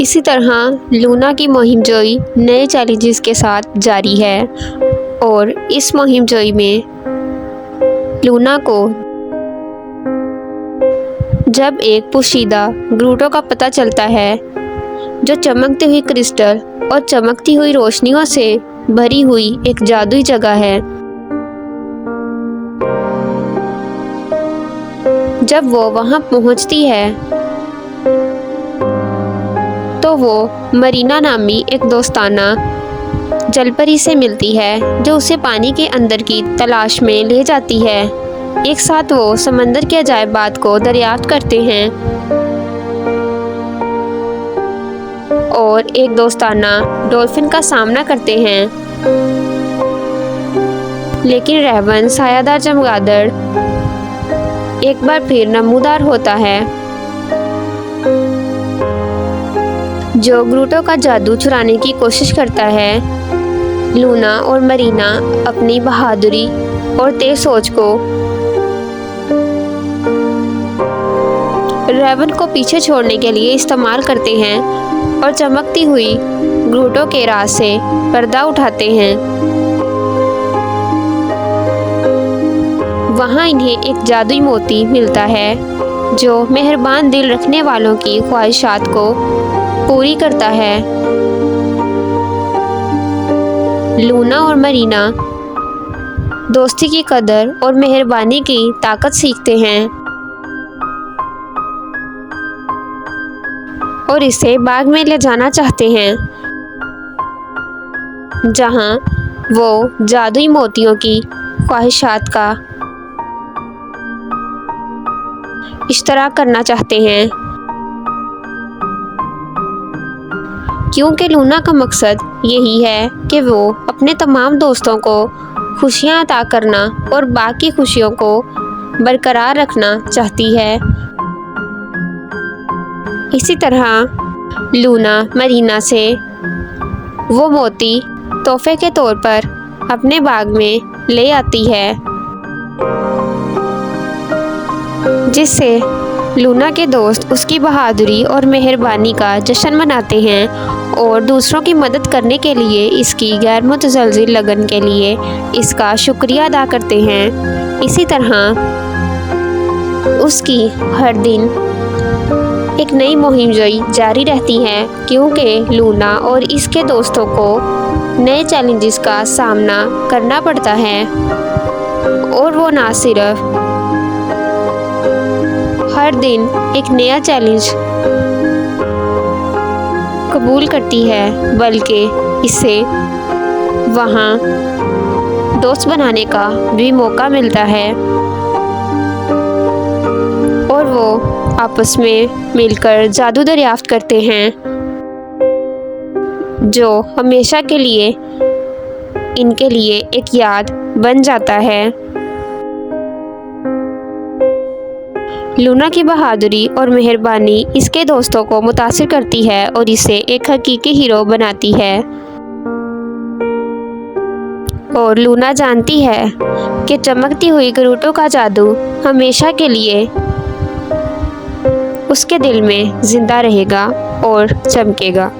इसी तरह लूना की मुहिमजोई नए चैलेंजेस के साथ जारी है और इस मुहिमजोई में लूना को जब एक पोशीदा ग्रूटो का पता चलता है जो चमकती हुई क्रिस्टल और चमकती हुई रोशनियों से भरी हुई एक जादुई जगह है। जब वो वहां पहुंचती है तो वो मरीना नामी एक दोस्ताना जलपरी से मिलती है जो उसे पानी के अंदर की तलाश में ले जाती है। एक साथ वो समंदर के अजायबात को दरियाफ्त करते हैं और एक दोस्ताना डॉल्फिन का सामना करते हैं। लेकिन रेवन सायादार चमगादड़ एक बार फिर नमूदार होता है जो ग्रूटो का जादू चुराने की कोशिश करता है। लूना और मरीना अपनी बहादुरी और तेज सोच को रेवन को पीछे छोड़ने के लिए इस्तेमाल करते हैं और चमकती हुई ग्रूटो के राज से पर्दा उठाते हैं। वहां इन्हें एक जादुई मोती मिलता है जो मेहरबान दिल रखने वालों की ख्वाहिशात को पूरी करता है। लूना और मरीना दोस्ती की कदर और मेहरबानी की ताकत सीखते हैं और इसे बाग में ले जाना चाहते हैं जहां वो जादुई मोतियों की ख्वाहिशात का इश्तराक करना चाहते हैं। क्योंकि लूना का मकसद यही है कि वो अपने तमाम दोस्तों को खुशियां अता करना और बाकी खुशियों को बरकरार रखना चाहती है। इसी तरह लूना मरीना से वो मोती तोहफे के तौर पर अपने बाग में ले आती है जिससे लूना के दोस्त उसकी बहादुरी और मेहरबानी का जश्न मनाते हैं और दूसरों की मदद करने के लिए इसकी गैर मुतज़लज़िल लगन के लिए इसका शुक्रिया अदा करते हैं। इसी तरह उसकी हर दिन एक नई मुहिमजोई जारी रहती है क्योंकि लूना और इसके दोस्तों को नए चैलेंजेस का सामना करना पड़ता है और वो ना सिर्फ हर दिन एक नया चैलेंज कबूल करती है बल्कि इसे वहाँ दोस्त बनाने का भी मौका मिलता है और वो आपस में मिलकर जादू दरियाफ्त करते हैं जो हमेशा के लिए इनके लिए एक याद बन जाता है। लूना की बहादुरी और मेहरबानी इसके दोस्तों को मुतासिर करती है और इसे एक हकीकी हीरो बनाती है और लूना जानती है कि चमकती हुई ग्रूटो का जादू हमेशा के लिए उसके दिल में जिंदा रहेगा और चमकेगा।